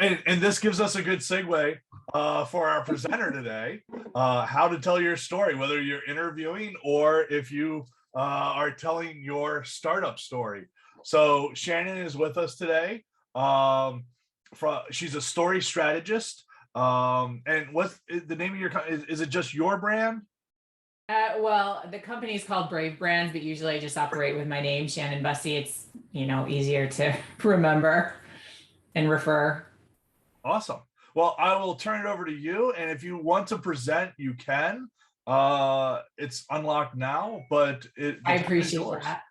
And this gives us a good segue for our presenter today, how to tell your story, whether you're interviewing or if you are telling your startup story. So Shannon is with us today. She's a story strategist. And what's the name of your is it just your brand? Well, the company is called Brave Brands, but usually I just operate with my name, Shannon Busse. It's, easier to remember and refer. Awesome. Well, I will turn it over to you. And if you want to present, you can. It's unlocked now, but I appreciate that.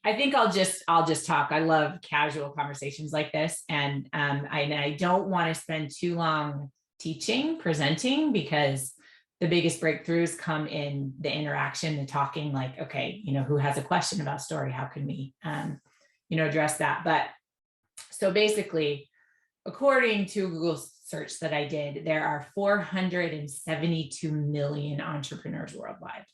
I think I'll just talk. I love casual conversations like this. And I don't want to spend too long presenting, because the biggest breakthroughs come in the interaction, the talking, like, okay, who has a question about story? How can we, address that? But so basically, according to Google search that I did, there are 472 million entrepreneurs worldwide.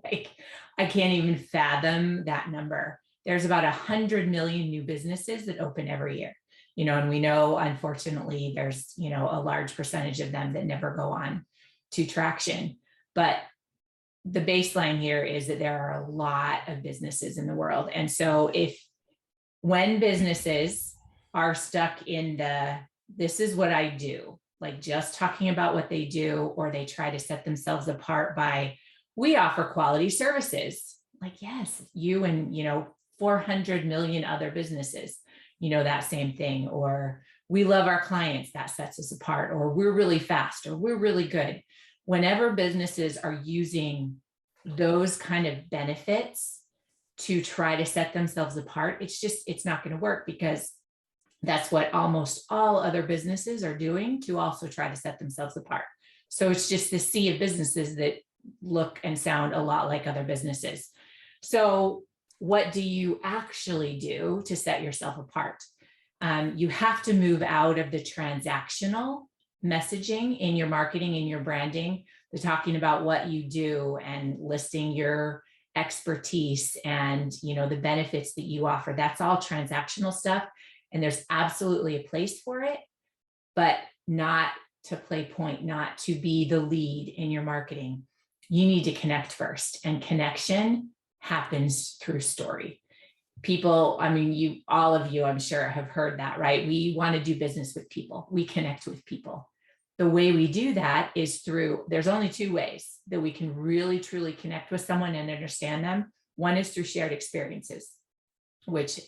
Like, I can't even fathom that number. There's about 100 million new businesses that open every year, and we know, unfortunately, there's, a large percentage of them that never go on to traction. But the baseline here is that there are a lot of businesses in the world. And so when businesses are stuck in this is what I do, like just talking about what they do, or they try to set themselves apart by, we offer quality services. Like, yes, you and, 400 million other businesses, that same thing. Or we love our clients, that sets us apart. Or we're really fast, or we're really good. Whenever businesses are using those kind of benefits to try to set themselves apart, it's not going to work, because that's what almost all other businesses are doing to also try to set themselves apart. So it's just the sea of businesses that look and sound a lot like other businesses. So what do you actually do to set yourself apart? You have to move out of the transactional messaging in your marketing, in your branding, the talking about what you do and listing your expertise and, the benefits that you offer. That's all transactional stuff. And there's absolutely a place for it, but not to play point, not to be the lead in your marketing. You need to connect first, and connection happens through story. People, all of you, I'm sure, have heard that, right? We want to do business with people. We connect with people. The way we do that is there's only two ways that we can really, truly connect with someone and understand them. One is through shared experiences, which,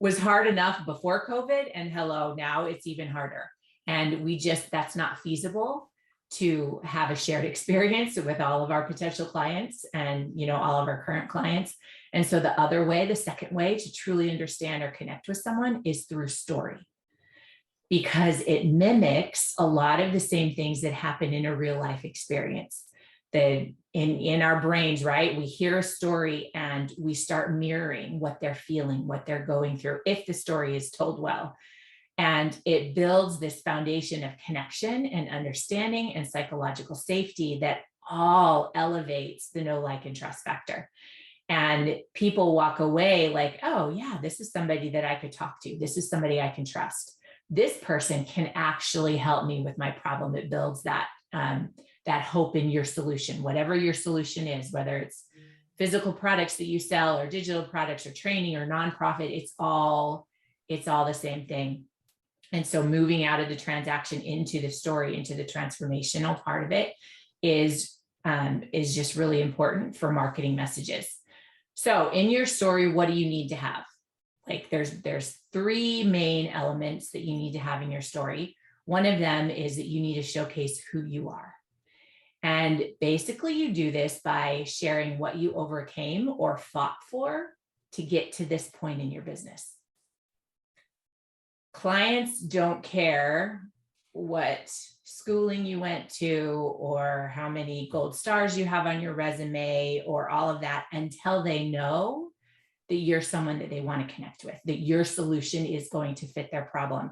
was hard enough before COVID, and hello, now it's even harder. And that's not feasible to have a shared experience with all of our potential clients and, all of our current clients. And so the second way to truly understand or connect with someone is through story, because it mimics a lot of the same things that happen in a real life experience. In our brains, right? We hear a story and we start mirroring what they're feeling, what they're going through, if the story is told well. And it builds this foundation of connection and understanding and psychological safety that all elevates the know, like, and trust factor. And people walk away like, oh yeah, this is somebody that I could talk to. This is somebody I can trust. This person can actually help me with my problem. It builds that hope in your solution, whatever your solution is, whether it's physical products that you sell or digital products or training or nonprofit, it's all the same thing. And so moving out of the transaction into the story, into the transformational part of it is just really important for marketing messages. So in your story, what do you need to have? Like there's three main elements that you need to have in your story. One of them is that you need to showcase who you are. And basically you do this by sharing what you overcame or fought for to get to this point in your business. Clients don't care what schooling you went to or how many gold stars you have on your resume or all of that until they know that you're someone that they want to connect with, that your solution is going to fit their problem.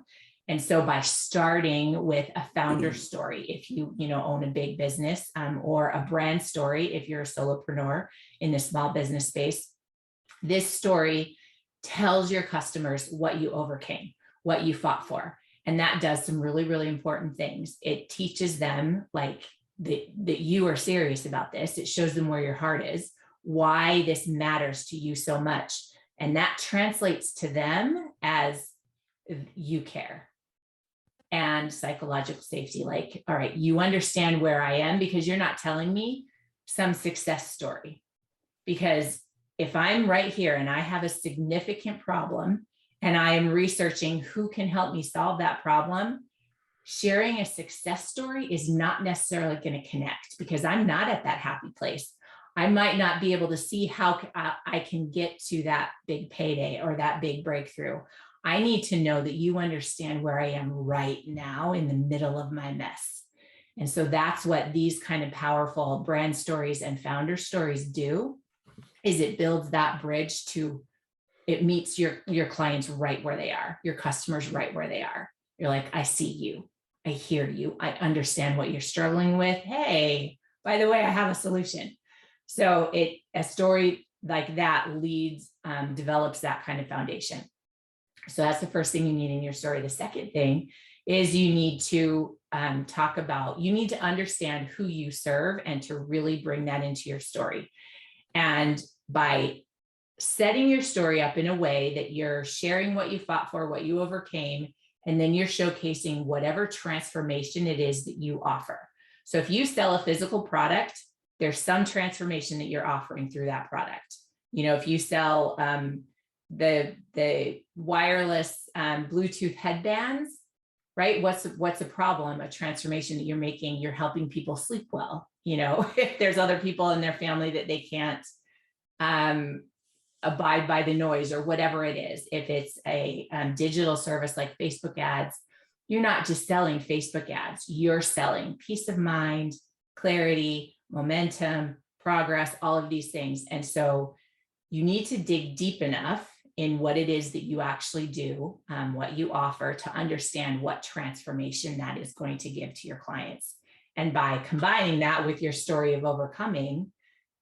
And so by starting with a founder story, if you own a big business, or a brand story, if you're a solopreneur in the small business space, this story tells your customers what you overcame, what you fought for. And that does some really, really important things. It teaches them like that you are serious about this. It shows them where your heart is, why this matters to you so much. And that translates to them as you care. And psychological safety, like, all right, you understand where I am because you're not telling me some success story. Because if I'm right here and I have a significant problem and I am researching who can help me solve that problem, sharing a success story is not necessarily going to connect because I'm not at that happy place. I might not be able to see how I can get to that big payday or that big breakthrough. I need to know that you understand where I am right now in the middle of my mess. And so that's what these kind of powerful brand stories and founder stories do, is it builds that bridge to, it meets your clients right where they are, your customers right where they are. You're like, I see you, I hear you, I understand what you're struggling with. Hey, by the way, I have a solution. So a story like that develops that kind of foundation. So that's the first thing you need in your story. The second thing is you need to you need to understand who you serve and to really bring that into your story. And by setting your story up in a way that you're sharing what you fought for, what you overcame, and then you're showcasing whatever transformation it is that you offer. So if you sell a physical product, there's some transformation that you're offering through that product. You know, if you sell the wireless Bluetooth headbands, right? What's the problem? A transformation that you're making, you're helping people sleep well. You know, if there's other people in their family that they can't abide by the noise or whatever it is. If it's a digital service like Facebook ads, you're not just selling Facebook ads, you're selling peace of mind, clarity, momentum, progress, all of these things. And so you need to dig deep enough in what it is that you actually do, what you offer, to understand what transformation that is going to give to your clients. And by combining that with your story of overcoming,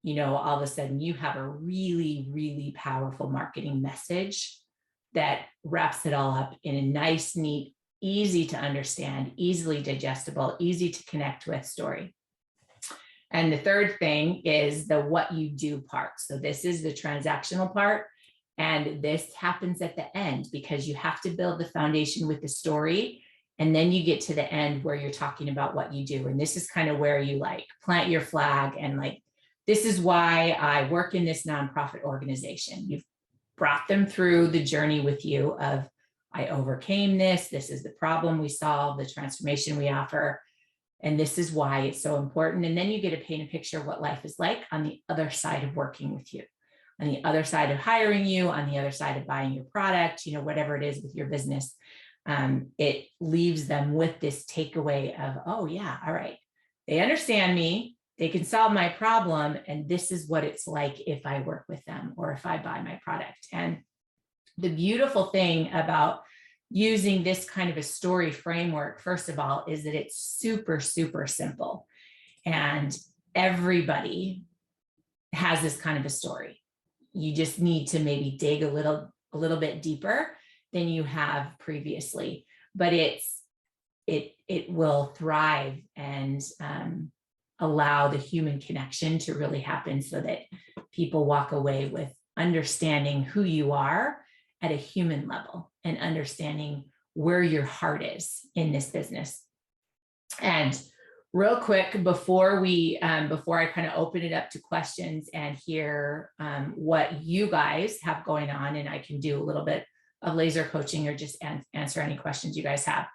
you know, all of a sudden you have a really, really powerful marketing message that wraps it all up in a nice, neat, easy to understand, easily digestible, easy to connect with story. And the third thing is the what you do part. So this is the transactional part. And this happens at the end because you have to build the foundation with the story. And then you get to the end where you're talking about what you do. And this is kind of where you like plant your flag and like, this is why I work in this nonprofit organization. You've brought them through the journey with you of, I overcame this. This is the problem we solve, the transformation we offer. And this is why it's so important. And then you get to paint a picture of what life is like on the other side of working with you, on the other side of hiring you, on the other side of buying your product, you know, whatever it is with your business. It leaves them with this takeaway of, oh yeah, all right, they understand me, they can solve my problem, and this is what it's like if I work with them or if I buy my product. And the beautiful thing about using this kind of a story framework, first of all, is that it's super, super simple. And everybody has this kind of a story. You just need to maybe dig a little bit deeper than you have previously, but it will thrive and allow the human connection to really happen so that people walk away with understanding who you are at a human level and understanding where your heart is in this business. And real quick, before I kind of open it up to questions and hear what you guys have going on, and I can do a little bit of laser coaching or just answer any questions you guys have.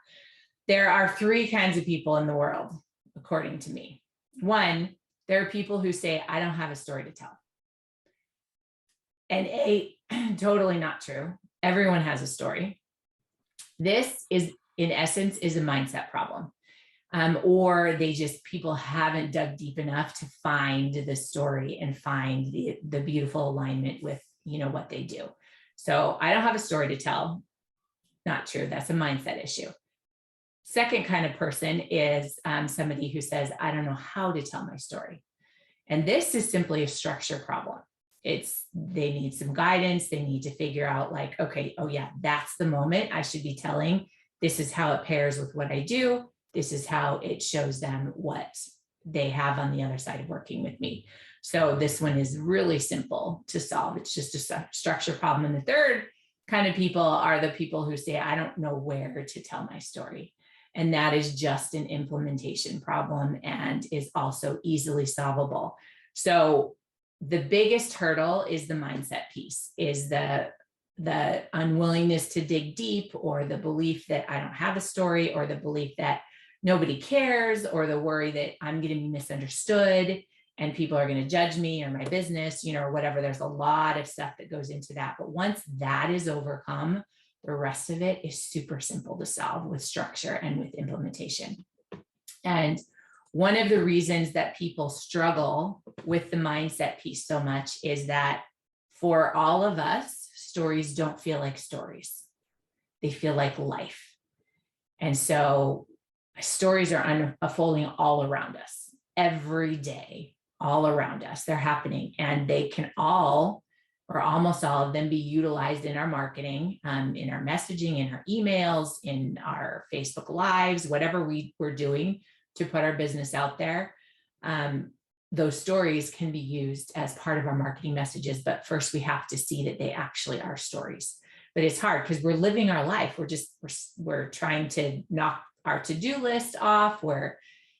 There are three kinds of people in the world, according to me. One, there are people who say, I don't have a story to tell. And totally not true. Everyone has a story. This is, in essence, is a mindset problem. Or people haven't dug deep enough to find the story and find the beautiful alignment with, you know, what they do. So I don't have a story to tell. Not true. That's a mindset issue. Second kind of person is somebody who says, I don't know how to tell my story. And this is simply a structure problem. They need some guidance. They need to figure out like, okay, oh yeah, that's the moment I should be telling This is how it pairs with what I do. This is how it shows them what they have on the other side of working with me. So this one is really simple to solve. It's just a structure problem. And the third kind of people are the people who say, I don't know where to tell my story. And that is just an implementation problem and is also easily solvable. So the biggest hurdle is the mindset piece, is the unwillingness to dig deep, or the belief that I don't have a story, or the belief that nobody cares, or the worry that I'm going to be misunderstood and people are going to judge me or my business, or whatever. There's a lot of stuff that goes into that. But once that is overcome, the rest of it is super simple to solve with structure and with implementation. And one of the reasons that people struggle with the mindset piece so much is that for all of us, stories don't feel like stories. They feel like life. And so stories are unfolding all around us every day, all around us. They're happening, and they can all, or almost all of them, be utilized in our marketing, in our messaging, in our emails, in our Facebook Lives, whatever we're doing to put our business out there. Those stories can be used as part of our marketing messages, but first we have to see that they actually are stories. But it's hard because we're living our life. We're trying to knock our to-do list off. We're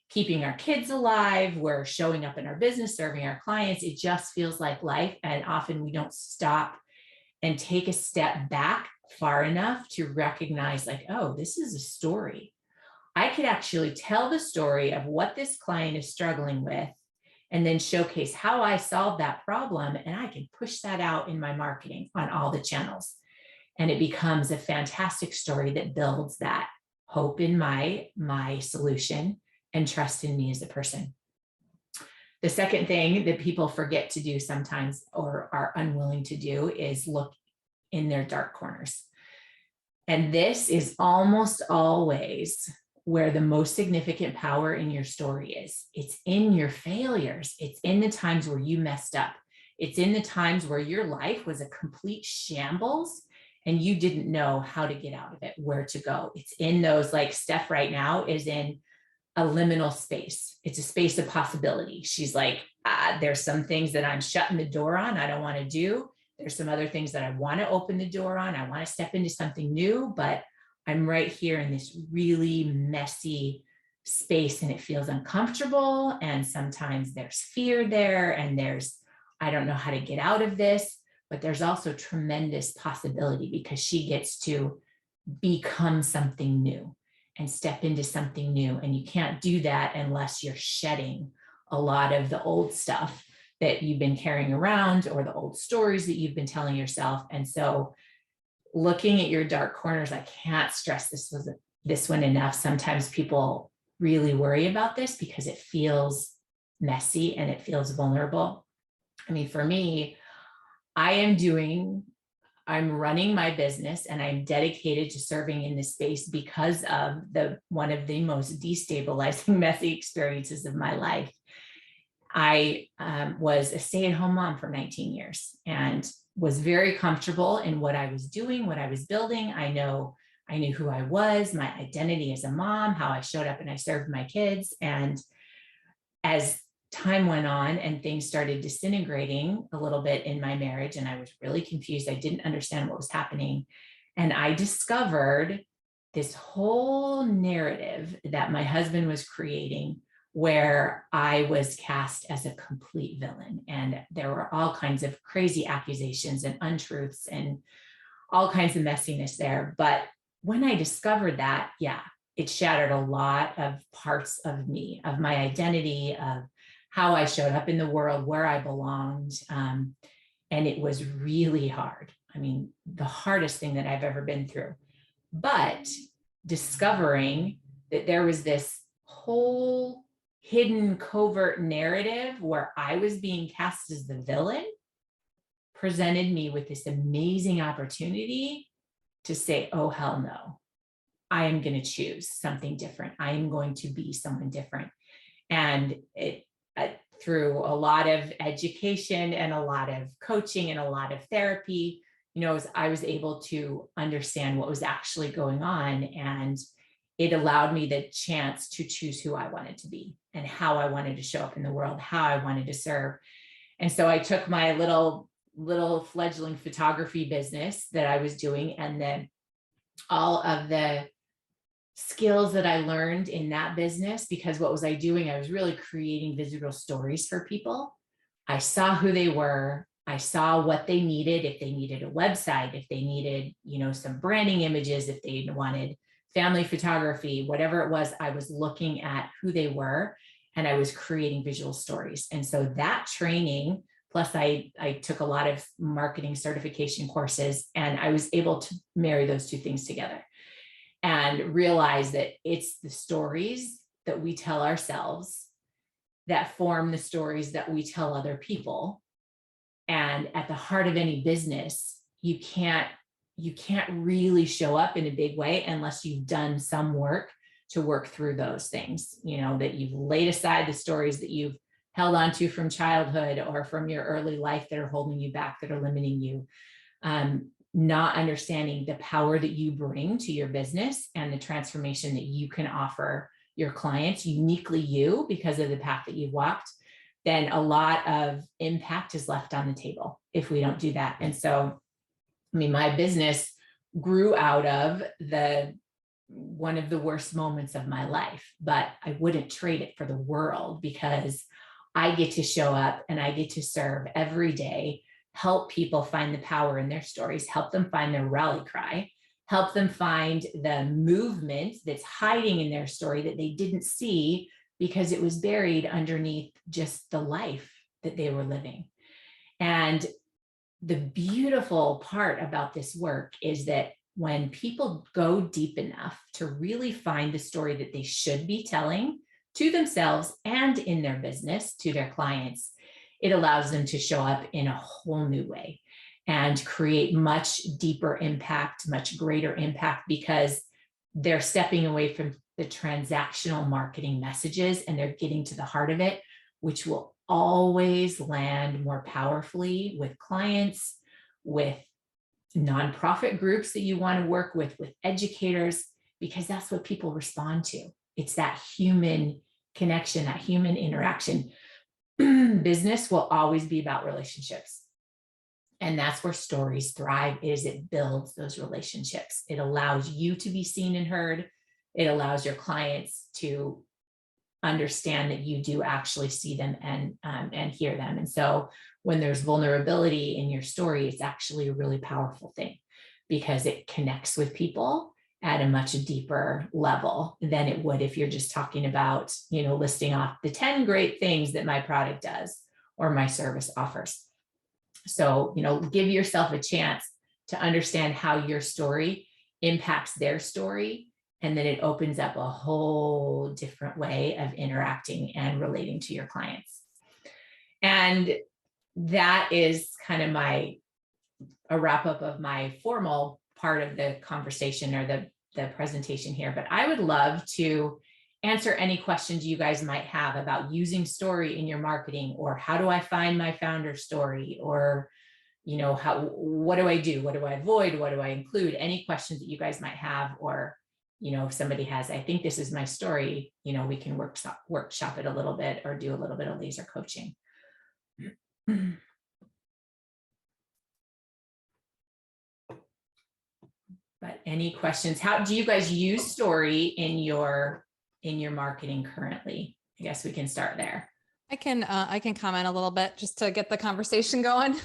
keeping our kids alive. We're showing up in our business, serving our clients. It just feels like life. And often we don't stop and take a step back far enough to recognize, like, oh, this is a story. I could actually tell the story of what this client is struggling with, and then showcase how I solved that problem. And I can push that out in my marketing on all the channels. And it becomes a fantastic story that builds that hope in my solution and trust in me as a person. The second thing that people forget to do sometimes, or are unwilling to do, is look in their dark corners. And this is almost always where the most significant power in your story is. It's in your failures. It's in the times where you messed up. It's in the times where your life was a complete shambles and you didn't know how to get out of it, where to go. It's in those, like Steph right now is in a liminal space. It's a space of possibility. She's like, there's some things that I'm shutting the door on, I don't want to do. There's some other things that I want to open the door on. I want to step into something new, but I'm right here in this really messy space and it feels uncomfortable. And sometimes there's fear there and I don't know how to get out of this, but there's also tremendous possibility because she gets to become something new and step into something new. And you can't do that unless you're shedding a lot of the old stuff that you've been carrying around, or the old stories that you've been telling yourself. And so looking at your dark corners, I can't stress this one enough. Sometimes people really worry about this because it feels messy and it feels vulnerable. I mean, for me, I'm running my business and I'm dedicated to serving in this space because of one of the most destabilizing, messy experiences of my life. I was a stay-at-home mom for 19 years and was very comfortable in what I was doing, what I was building. I knew who I was, my identity as a mom, how I showed up and I served my kids. And as time went on and things started disintegrating a little bit in my marriage, and I was really confused, I didn't understand what was happening. And I discovered this whole narrative that my husband was creating, where I was cast as a complete villain. And there were all kinds of crazy accusations and untruths and all kinds of messiness there. But when I discovered that, it shattered a lot of parts of me, of my identity, of how I showed up in the world, where I belonged. And it was really hard. I mean, the hardest thing that I've ever been through. But discovering that there was this whole hidden, covert narrative where I was being cast as the villain presented me with this amazing opportunity to say, oh, hell no, I am going to choose something different. I am going to be someone different. And through a lot of education and a lot of coaching and a lot of therapy, I was able to understand what was actually going on, and it allowed me the chance to choose who I wanted to be and how I wanted to show up in the world, how I wanted to serve. And so I took my little fledgling photography business that I was doing, and then all of the skills that I learned in that business, because what was I doing? I was really creating visual stories for people. I saw who they were. I saw what they needed, if they needed a website, if they needed, some branding images, if they wanted family photography, whatever it was, I was looking at who they were and I was creating visual stories. And so that training, plus I took a lot of marketing certification courses, and I was able to marry those two things together and realize that it's the stories that we tell ourselves that form the stories that we tell other people. And at the heart of any business, you can't really show up in a big way unless you've done some work to work through those things, that you've laid aside the stories that you've held on to from childhood or from your early life that are holding you back, that are limiting you. Not understanding the power that you bring to your business and the transformation that you can offer your clients, uniquely you, because of the path that you've walked, then a lot of impact is left on the table if we don't do that. And so, my business grew out of one of the worst moments of my life, but I wouldn't trade it for the world, because I get to show up and I get to serve every day, help people find the power in their stories, help them find their rally cry, help them find the movement that's hiding in their story that they didn't see because it was buried underneath just the life that they were living. And the beautiful part about this work is that when people go deep enough to really find the story that they should be telling to themselves and in their business, to their clients, it allows them to show up in a whole new way and create much deeper impact, much greater impact, because they're stepping away from the transactional marketing messages and they're getting to the heart of it, which will always land more powerfully with clients, with nonprofit groups that you want to work with educators, because that's what people respond to. It's that human connection, that human interaction. Business will always be about relationships. And that's where stories thrive, is it builds those relationships. It allows you to be seen and heard. It allows your clients to understand that you do actually see them and hear them. And so when there's vulnerability in your story, it's actually a really powerful thing, because it connects with people at a much deeper level than it would if you're just talking about, listing off the 10 great things that my product does or my service offers. So, give yourself a chance to understand how your story impacts their story. And then it opens up a whole different way of interacting and relating to your clients. And that is kind of a wrap up of my formal part of the conversation or the presentation here. But I would love to answer any questions you guys might have about using story in your marketing, or how do I find my founder story, or what do I do? What do I avoid? What do I include? Any questions that you guys might have, or if somebody has, I think this is my story, we can workshop it a little bit or do a little bit of laser coaching. But any questions? How do you guys use story in your marketing currently? I guess we can start there. I can comment a little bit just to get the conversation going.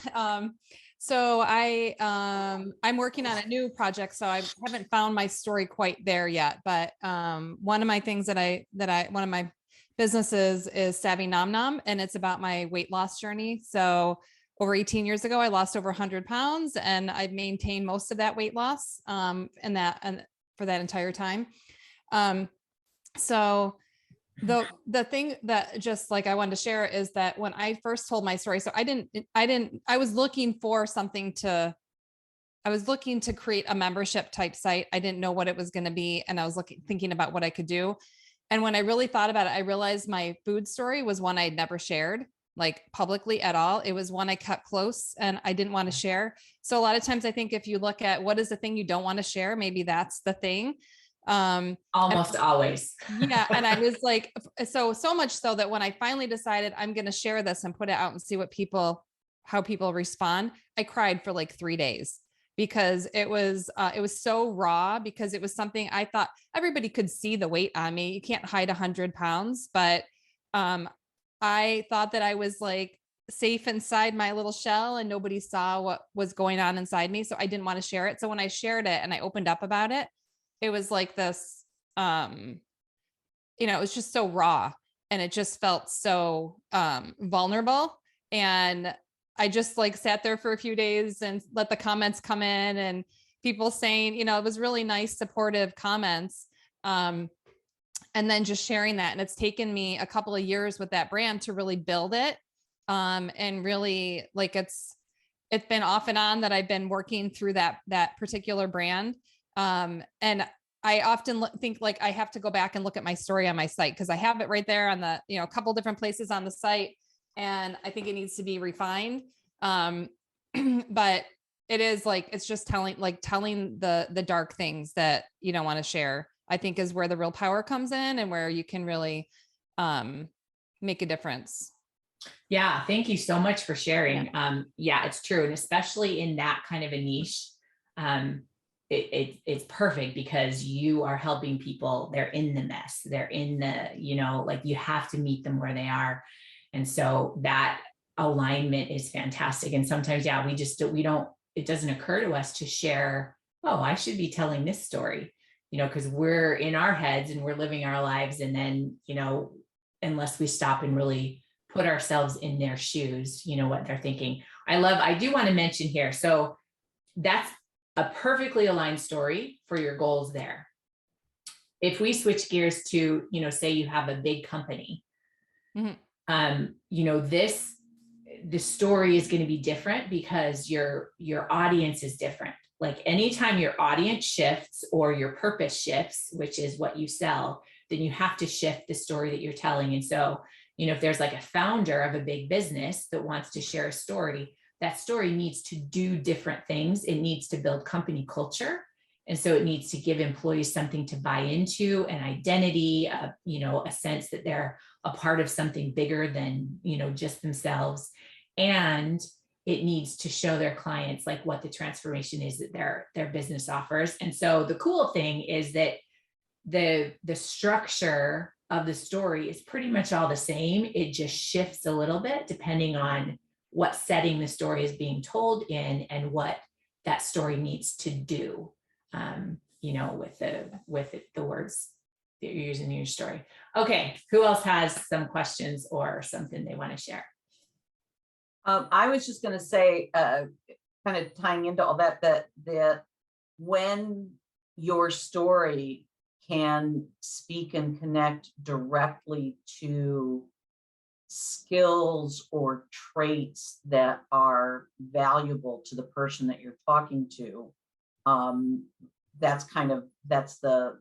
So I'm working on a new project, so I haven't found my story quite there yet. But one of my things one of my businesses is Savvy Nom Nom, and it's about my weight loss journey. So over 18 years ago, I lost over 100 pounds, and I've maintained most of that weight loss and for that entire time. So the thing that just like I wanted to share is that when I first told my story, so I was looking to create a membership type site. I didn't know what it was going to be. And I was thinking about what I could do. And when I really thought about it, I realized my food story was one I'd never shared. like publicly at all. It was one I kept close and I didn't want to share. So a lot of times I think if you look at what is the thing you don't want to share, maybe that's the thing. Almost always. Yeah. And I was like, so much so that when I finally decided I'm going to share this and put it out and see how people respond, I cried for like 3 days because it was so raw, because it was something I thought everybody could see the weight on me. You can't hide 100 pounds, but, I thought that I was like safe inside my little shell and nobody saw what was going on inside me. So I didn't want to share it. So when I shared it and I opened up about it, it was like this, it was just so raw and it just felt so vulnerable. And I just like sat there for a few days and let the comments come in and people saying, it was really nice, supportive comments. And then just sharing that. And it's taken me a couple of years with that brand to really build it. And really like it's been off and on that I've been working through that particular brand. And I often think like I have to go back and look at my story on my site because I have it right there on the, a couple different places on the site. And I think it needs to be refined. But it is like, it's just telling the dark things that you don't want to share, I think is where the real power comes in and where you can really make a difference. Yeah. Thank you so much for sharing. Yeah, it's true. And especially in that kind of a niche, it's perfect because you are helping people. They're in the mess. They're in the, like you have to meet them where they are. And so that alignment is fantastic. And sometimes, yeah, it doesn't occur to us to share, oh, I should be telling this story, because we're in our heads and we're living our lives. And then, unless we stop and really put ourselves in their shoes, what they're thinking. I do want to mention here. So that's a perfectly aligned story for your goals there. If we switch gears to, say you have a big company, the story is going to be different because your audience is different. Like anytime your audience shifts or your purpose shifts, which is what you sell, then you have to shift the story that you're telling. And so, if there's like a founder of a big business that wants to share a story, that story needs to do different things. It needs to build company culture. And so it needs to give employees something to buy into, an identity, a sense that they're a part of something bigger than, just themselves. And it needs to show their clients like what the transformation is that their business offers. And so the cool thing is that the structure of the story is pretty much all the same. It just shifts a little bit depending on what setting the story is being told in and what that story needs to do, with the words that you're using in your story. Okay, who else has some questions or something they want to share? I was just going to say, kind of tying into all that when your story can speak and connect directly to skills or traits that are valuable to the person that you're talking to, that's the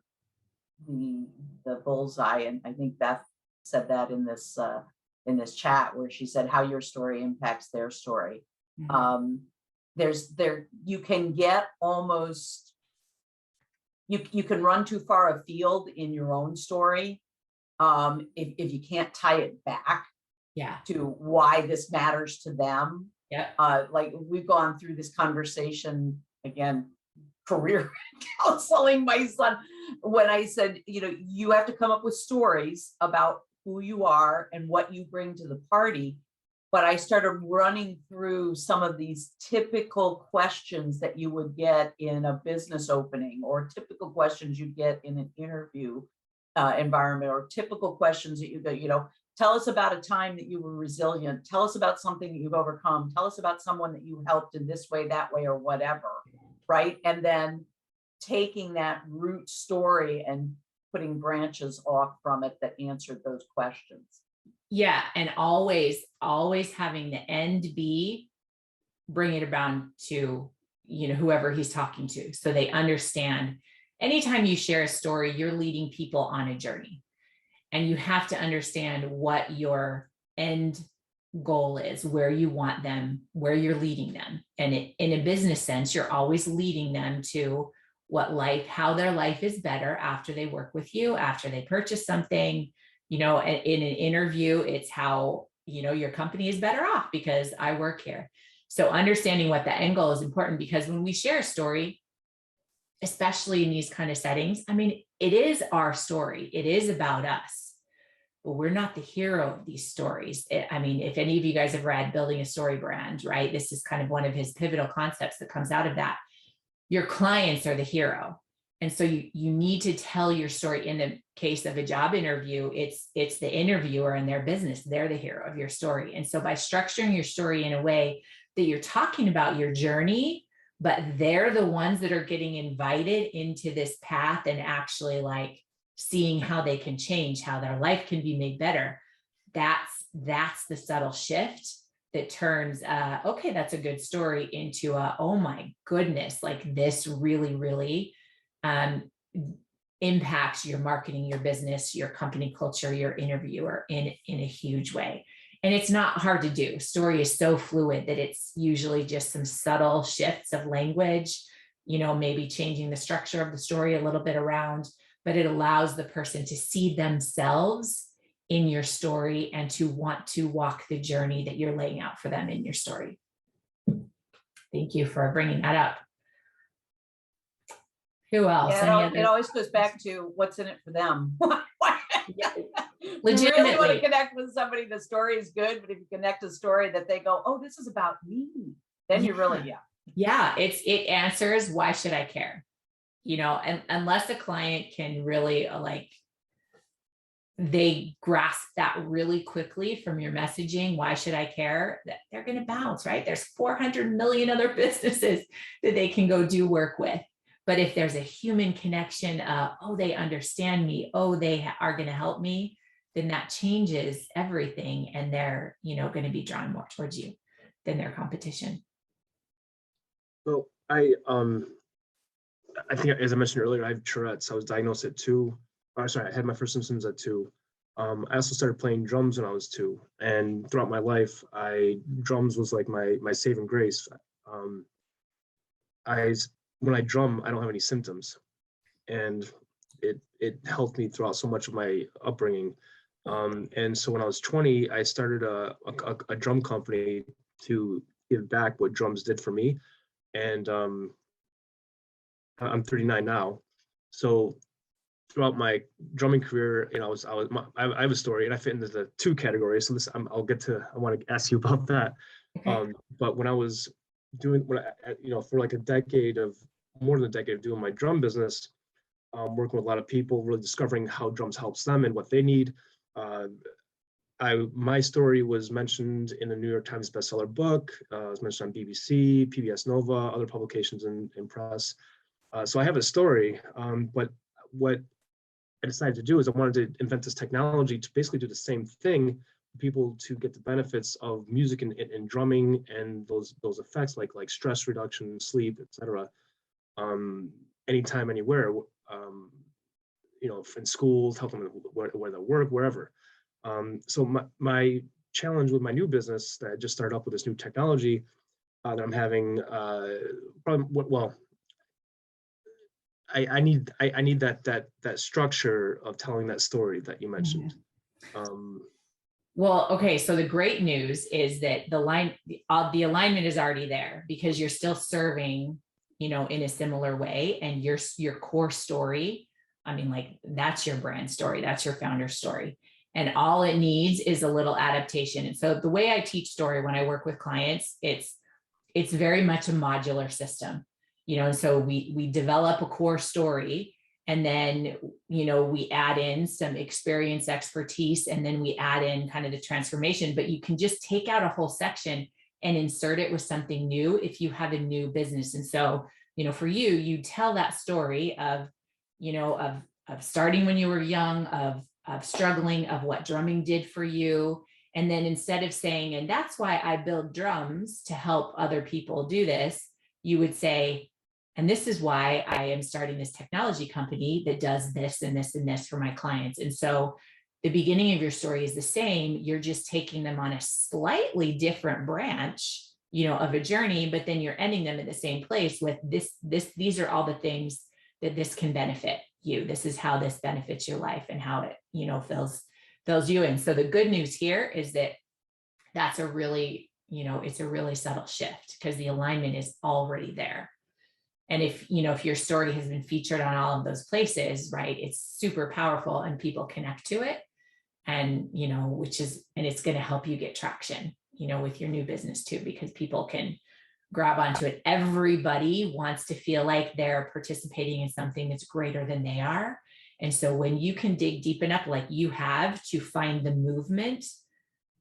bullseye. And I think Beth said that in this chat where she said how your story impacts their story. Mm-hmm. You can get almost, you can run too far afield in your own story if you can't tie it back to why this matters to them. Yeah. Like we've gone through this conversation again, career counseling my son, when I said, you have to come up with stories about who you are and what you bring to the party. But I started running through some of these typical questions that you would get in a business opening, or typical questions you'd get in an interview environment, or typical questions that you go, tell us about a time that you were resilient. Tell us about something that you've overcome. Tell us about someone that you helped in this way, that way, or whatever, right? And then taking that root story and putting branches off from it that answered those questions. Yeah. And always having the end be, bring it around to, whoever he's talking to. So they understand anytime you share a story, you're leading people on a journey, and you have to understand what your end goal is, where you want them, where you're leading them. And in a business sense, you're always leading them to how their life is better after they work with you, after they purchase something. In an interview, it's how, your company is better off because I work here. So understanding what the end goal is important, because when we share a story, especially in these kind of settings, I mean, it is our story. It is about us, but we're not the hero of these stories. I mean, if any of you guys have read Building a Story Brand, right? This is kind of one of his pivotal concepts that comes out of that. Your clients are the hero. And so you need to tell your story. In the case of a job interview, it's the interviewer and their business. They're the hero of your story. And so by structuring your story in a way that you're talking about your journey, but they're the ones that are getting invited into this path and actually like seeing how they can change, how their life can be made better. That's the subtle shift that turns, okay, that's a good story, into oh my goodness, like this really, really impacts your marketing, your business, your company culture, your interviewer in a huge way. And it's not hard to do. Story is so fluid that it's usually just some subtle shifts of language, maybe changing the structure of the story a little bit around, but it allows the person to see themselves in your story and to want to walk the journey that you're laying out for them in your story. Thank you for bringing that up. Who else? Yeah, it always goes back to what's in it for them. Yeah, You legitimately. really want to connect with somebody, the story is good, but if you connect a story that they go, oh, this is about me, then you really, it answers, why should I care? And unless a client can really they grasp that really quickly from your messaging, why should I care, that they're going to bounce, right? There's 400 million other businesses that they can go do work with. But if there's a human connection of, oh, they understand me, oh, they are going to help me, then that changes everything. And they're, going to be drawn more towards you than their competition. So I think, as I mentioned earlier, I have Tourette's. I was diagnosed at 2. I had my first symptoms at 2. I also started playing drums when I was 2. And throughout my life, drums was like my saving grace. When I drum, I don't have any symptoms. And it helped me throughout so much of my upbringing. And so when I was 20, I started a drum company to give back what drums did for me. And I'm 39 now. So throughout my drumming career, I have a story, and I fit into the 2 categories. So I want to ask you about that. Okay. But when I was doing, for like more than a decade of doing my drum business, working with a lot of people, really discovering how drums helps them and what they need. My story was mentioned in the New York Times bestseller book. It was mentioned on BBC, PBS Nova, other publications and press. So I have a story, but what I decided to do is I wanted to invent this technology to basically do the same thing for people to get the benefits of music and drumming and those effects like stress reduction, sleep, etc. Anytime, anywhere, in schools, help them where they work, wherever. So my challenge with my new business that I just started up with this new technology that I'm having, I need that structure of telling that story that you mentioned. Well, okay. So the great news is that the alignment is already there, because you're still serving, in a similar way, and your core story. I mean, like, that's your brand story. That's your founder story. And all it needs is a little adaptation. And so the way I teach story when I work with clients, it's very much a modular system, and so we develop a core story, and then, we add in some experience, expertise, and then we add in kind of the transformation. But you can just take out a whole section and insert it with something new if you have a new business. And so, for you tell that story of starting when you were young, of struggling, of what drumming did for you. And then instead of saying, and that's why I build drums to help other people do this, you would say, and this is why I am starting this technology company that does this and this and this for my clients. And so the beginning of your story is the same. You're just taking them on a slightly different branch, of a journey, but then you're ending them in the same place with these are all the things that this can benefit you. This is how this benefits your life and how it, fills you in. So the good news here is that that's a really, it's a really subtle shift because the alignment is already there. And if your story has been featured on all of those places, right, it's super powerful and people connect to it. And, and it's going to help you get traction, with your new business too, because people can grab onto it. Everybody wants to feel like they're participating in something that's greater than they are. And so when you can dig deep enough, like you have, to find the movement,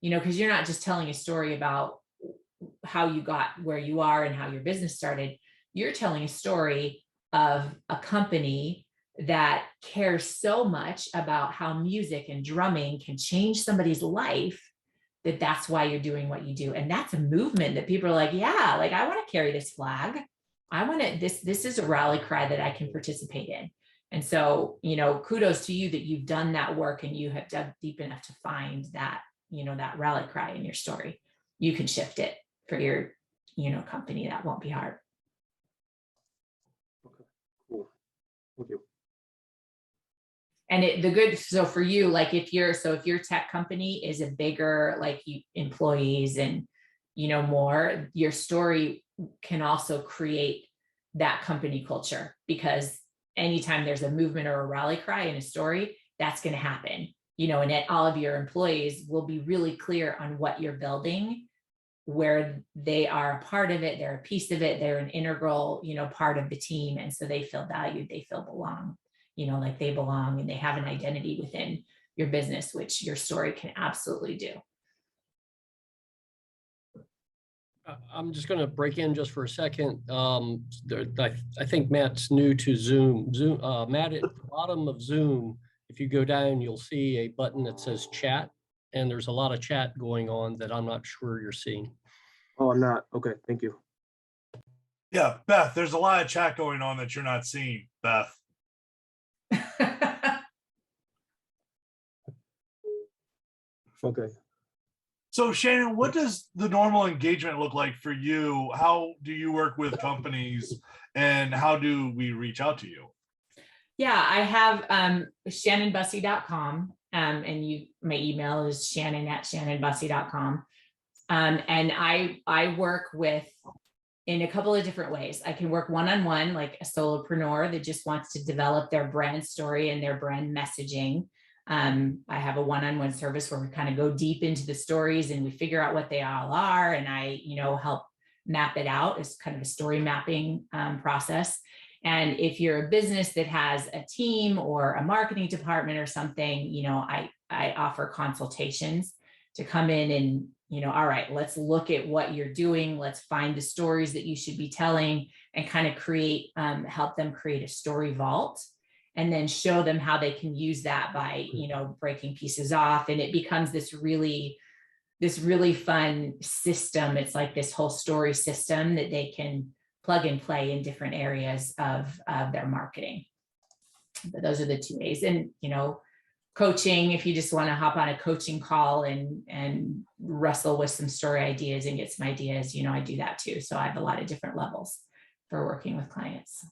because you're not just telling a story about how you got where you are and how your business started. You're telling a story of a company that cares so much about how music and drumming can change somebody's life, that's why you're doing what you do. And that's a movement that people are like, yeah, like I want to carry this flag. I want to, this is a rally cry that I can participate in. And so, kudos to you that you've done that work and you have dug deep enough to find that, that rally cry in your story. You can shift it for your, company. That won't be hard. Okay, cool. Thank you. And so for you, like if your tech company is a bigger, like employees and, more, your story can also create that company culture, because anytime there's a movement or a rally cry in a story, that's going to happen, and that all of your employees will be really clear on what you're building, where they are a part of it, they're a piece of it, they're an integral, part of the team. And so they feel valued, they feel belong, like they belong and they have an identity within your business, which your story can absolutely do. I'm just going to break in just for a second. I think Matt's new to Zoom. Matt, at the bottom of Zoom, if you go down, you'll see a button that says chat, and there's a lot of chat going on that I'm not sure you're seeing. Oh, I'm not. Okay, thank you. Yeah, Beth, there's a lot of chat going on that you're not seeing, Beth. Okay. So Shannon, what does the normal engagement look like for you? How do you work with companies and how do we reach out to you? Yeah, I have shannonbusse.com and my email is shannon@shannonbusse.com. And I work with in a couple of different ways. I can work one-on-one, like a solopreneur that just wants to develop their brand story and their brand messaging. I have a one-on-one service where we kind of go deep into the stories and we figure out what they all are. And I, help map it out as kind of a story mapping process. And if you're a business that has a team or a marketing department or something, I offer consultations to come in and, all right, let's look at what you're doing. Let's find the stories that you should be telling and kind of create, help them create a story vault, and then show them how they can use that by, breaking pieces off. And it becomes this really fun system. It's like this whole story system that they can plug and play in different areas of their marketing. But those are the two ways. And, coaching, if you just want to hop on a coaching call and wrestle with some story ideas and get some ideas, I do that too. So I have a lot of different levels for working with clients.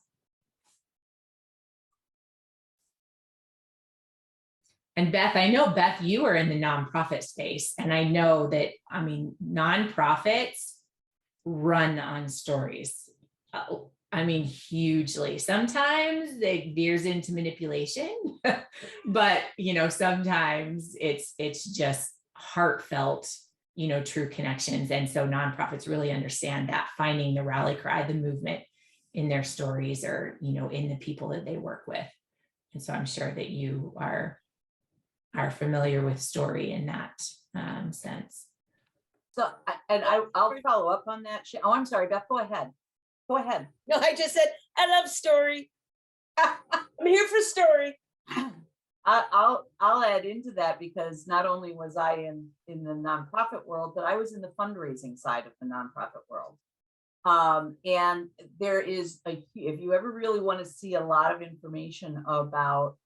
And Beth, I know, Beth, you are in the nonprofit space. And I know that, nonprofits run on stories. Hugely. Sometimes it veers into manipulation, but, sometimes it's just heartfelt, true connections. And so nonprofits really understand that, finding the rally cry, the movement in their stories or, in the people that they work with. And so I'm sure that you are familiar with story in that sense. So, I'll follow up on that. Oh, I'm sorry, Beth, go ahead. Go ahead. No, I just said, I love story. I'm here for story. I'll add into that, because not only was I in the nonprofit world, but I was in the fundraising side of the nonprofit world. And there is if you ever really want to see a lot of information about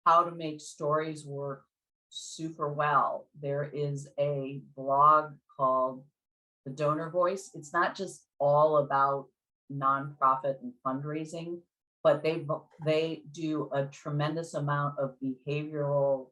how to make stories work super well. There is a blog called The Donor Voice. It's not just all about nonprofit and fundraising, but they do a tremendous amount of behavioral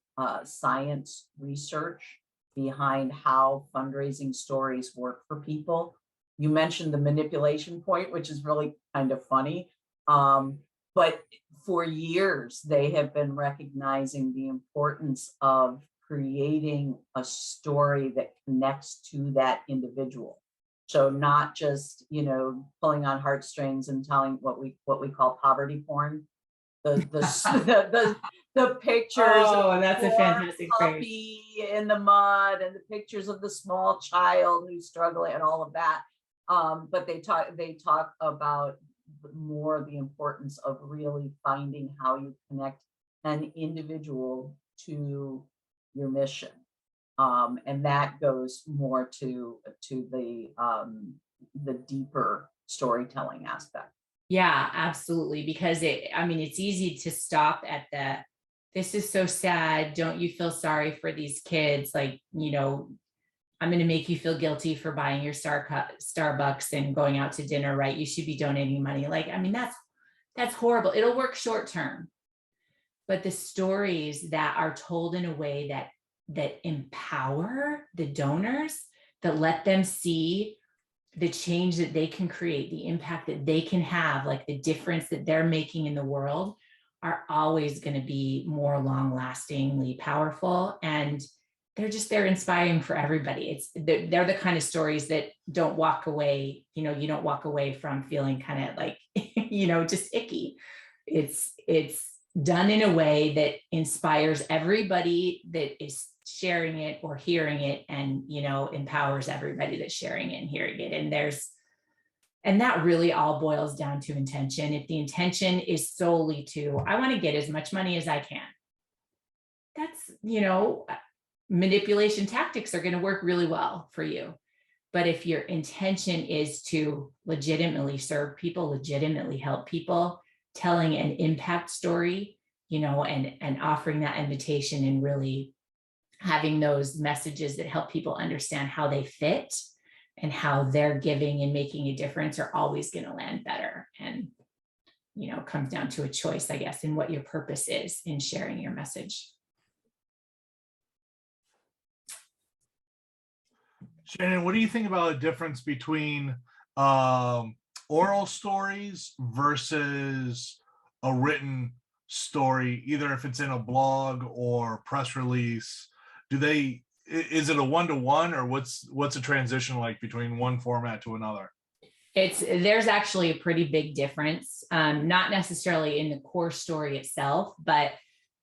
science research behind how fundraising stories work for people. You mentioned the manipulation point, which is really kind of funny. But for years, they have been recognizing the importance of creating a story that connects to that individual. So not just, pulling on heartstrings and telling what we call poverty porn. The pictures Oh, of that's the a poor fantastic phrase. puppy in the mud and the pictures of the small child who's struggling and all of that. But they talk about more the importance of really finding how you connect an individual to your mission. And that goes more to the deeper storytelling aspect. Yeah, absolutely. Because it's easy to stop at this is so sad. Don't you feel sorry for these kids? Like, I'm going to make you feel guilty for buying your Starbucks and going out to dinner, right? You should be donating money. Like, that's horrible. It'll work short term. But the stories that are told in a way that empower the donors, that let them see the change that they can create, the impact that they can have, like the difference that they're making in the world, are always going to be more long-lastingly powerful. And they're inspiring for everybody. They're the kind of stories that don't walk away, you don't walk away from feeling kind of like, just icky. It's done in a way that inspires everybody that is sharing it or hearing it, and empowers everybody that's sharing it and hearing it. And that really all boils down to intention. If the intention is solely I want to get as much money as I can, that's, manipulation tactics are going to work really well for you. But if your intention is to legitimately serve people, legitimately help people, telling an impact story, and offering that invitation, and really having those messages that help people understand how they fit and how they're giving and making a difference, are always going to land better. And, comes down to a choice, I guess, in what your purpose is in sharing your message. Shannon, what do you think about the difference between oral stories versus a written story, either if it's in a blog or press release? Is it a one-to-one, or what's a transition like between one format to another? There's actually a pretty big difference, not necessarily in the core story itself, but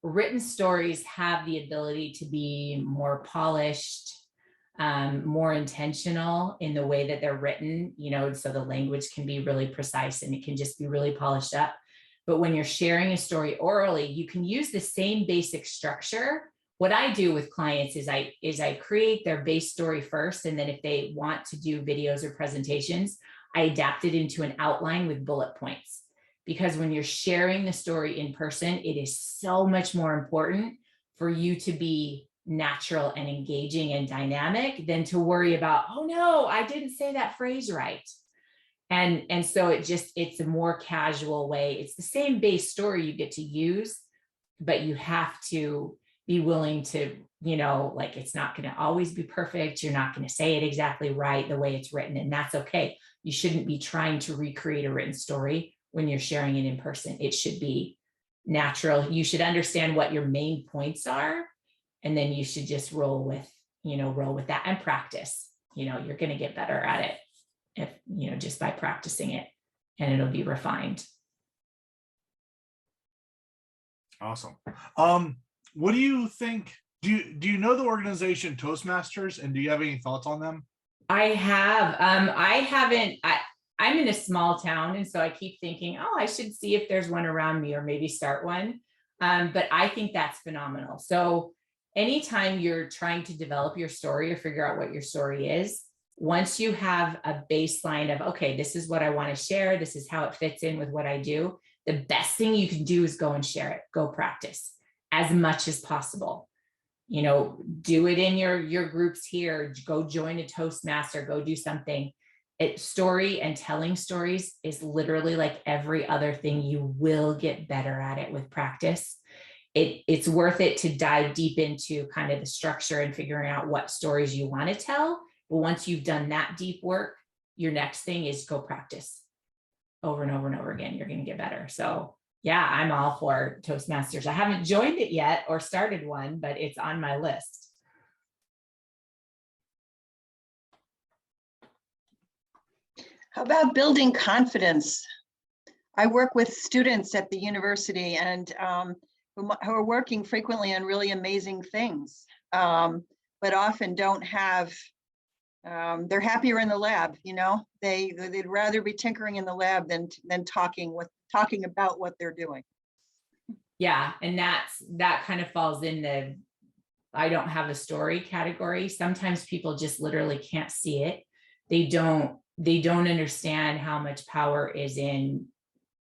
written stories have the ability to be more polished, more intentional in the way that they're written, so the language can be really precise and it can just be really polished up. But when you're sharing a story orally, you can use the same basic structure. What I do with clients is I create their base story first, and then if they want to do videos or presentations, I adapt it into an outline with bullet points. Because when you're sharing the story in person, it is so much more important for you to be natural and engaging and dynamic than to worry about, oh no, I didn't say that phrase right. And so it's a more casual way. It's the same base story you get to use, but you have to be willing to, it's not going to always be perfect. You're not going to say it exactly right the way it's written, and that's okay. You shouldn't be trying to recreate a written story when you're sharing it in person. It should be natural. You should understand what your main points are, and then you should just roll with that and practice. You're going to get better at it if, just by practicing it, and it'll be refined. Awesome. What do you think? Do you know the organization Toastmasters, and do you have any thoughts on them? I have. I haven't. I'm in a small town, and so I keep thinking, oh, I should see if there's one around me, or maybe start one. But I think that's phenomenal. So anytime you're trying to develop your story or figure out what your story is, once you have a baseline of, okay, this is what I want to share, this is how it fits in with what I do, the best thing you can do is go and share it, go practice as much as possible. you know, do it in your groups here, go join a Toastmaster, go do something. Story and telling stories is literally like every other thing. You will get better at it with practice. It's worth it to dive deep into kind of the structure and figuring out what stories you want to tell. But once you've done that deep work, your next thing is go practice over and over and over again. You're going to get better. So yeah, I'm all for Toastmasters. I haven't joined it yet or started one, but it's on my list. How about building confidence? I work with students at the university and who are working frequently on really amazing things, but often don't have, they're happier in the lab, you know? They'd rather be tinkering in the lab than talking about what they're doing. Yeah, and that kind of falls in the I don't have a story category. Sometimes people just literally can't see it. They don't understand how much power is in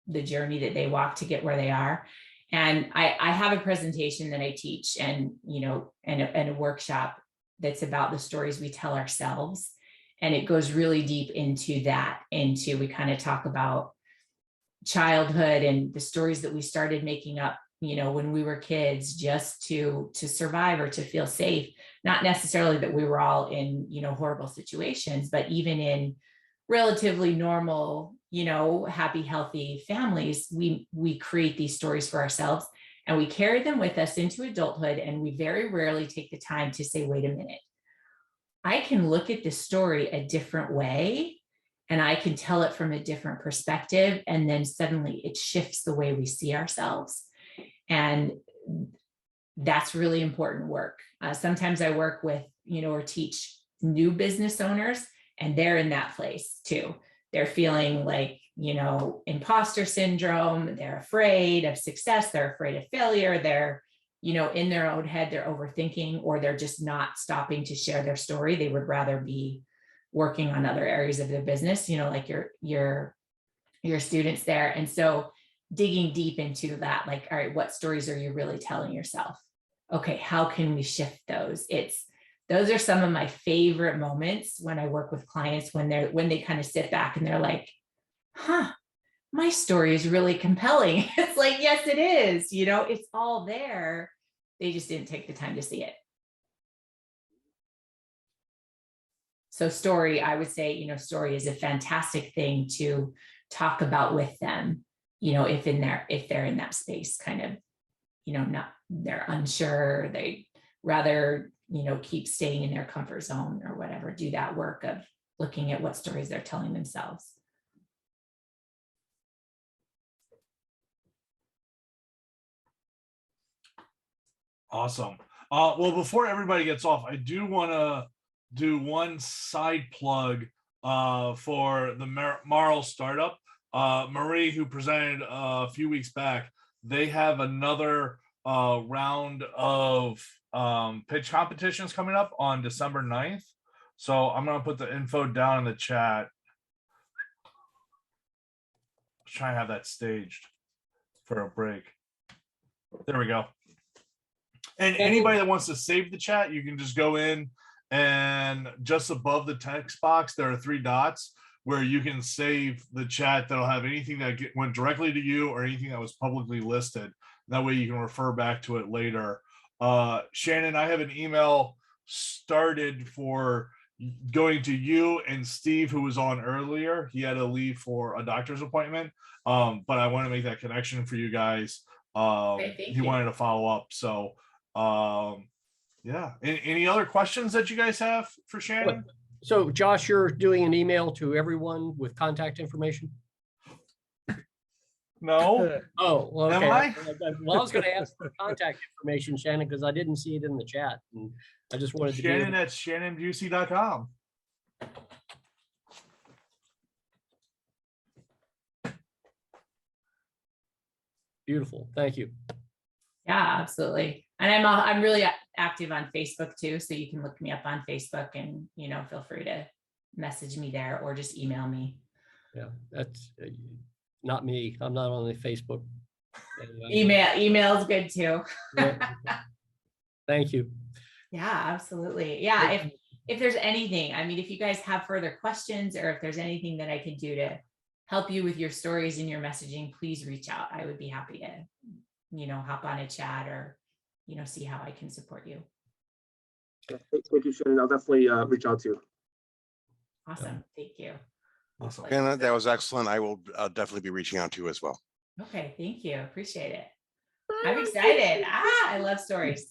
the journey that they walk to get where they are. And I have a presentation that I teach and, you know, and a workshop that's about the stories we tell ourselves. And it goes really deep into that, we kind of talk about childhood and the stories that we started making up, you know, when we were kids, just to survive or to feel safe. Not necessarily that we were all in, you know, horrible situations, but even in relatively normal, you know, happy, healthy families, we create these stories for ourselves and we carry them with us into adulthood. And we very rarely take the time to say, wait a minute, I can look at this story a different way and I can tell it from a different perspective. And then suddenly it shifts the way we see ourselves. And that's really important work. Sometimes I work with, you know, or teach new business owners, and they're in that place too. They're feeling like, you know, imposter syndrome. They're afraid of success. They're afraid of failure. They're, you know, in their own head, they're overthinking, or they're just not stopping to share their story. They would rather be working on other areas of their business, you know, like your students there. And so digging deep into that, like, all right, what stories are you really telling yourself? Okay, how can we shift those? Those are some of my favorite moments when I work with clients, when they kind of sit back and they're like, huh, my story is really compelling. It's like, yes, it is. You know, it's all there. They just didn't take the time to see it. So story, I would say, you know, story is a fantastic thing to talk about with them, you know, if they're in that space, kind of, you know, they're unsure, they rather, you know, keep staying in their comfort zone or whatever, do that work of looking at what stories they're telling themselves. Awesome. Well, before everybody gets off, I do want to do one side plug for the Marl startup. Marie, who presented a few weeks back, they have another round of pitch competitions coming up on December 9th. So I'm going to put the info down in the chat. Let's try and have that staged for a break. There we go. And anybody that wants to save the chat, you can just go in and just above the text box, there are 3 dots where you can save the chat. That'll have anything that went directly to you or anything that was publicly listed. That way you can refer back to it later. Shannon, I have an email started for going to you and Steve, who was on earlier. He had to leave for a doctor's appointment, but I want to make that connection for you guys. He wanted to follow up. So yeah. Any other questions that you guys have for Shannon? So Josh, you're doing an email to everyone with contact information? No. Oh, well, okay. Am I? Well, I was going to ask for contact information, Shannon, because I didn't see it in the chat. And I just wanted to Shannon at shannonbusse.com. Beautiful. Thank you. Yeah, absolutely. And I'm really active on Facebook too. So you can look me up on Facebook and, you know, feel free to message me there or just email me. Yeah, that's not me. I'm not on the Facebook. Email is good too. Yeah. Thank you. Yeah, absolutely. Yeah. If there's anything, I mean, if you guys have further questions or if there's anything that I can do to help you with your stories and your messaging, please reach out. I would be happy to, hop on a chat or, see how I can support you. Thank you, Shannon. I'll definitely reach out to you. Awesome. Thank you. Awesome. Hannah, that was excellent. I will definitely be reaching out to you as well. Okay. Thank you. Appreciate it. I'm excited. I love stories.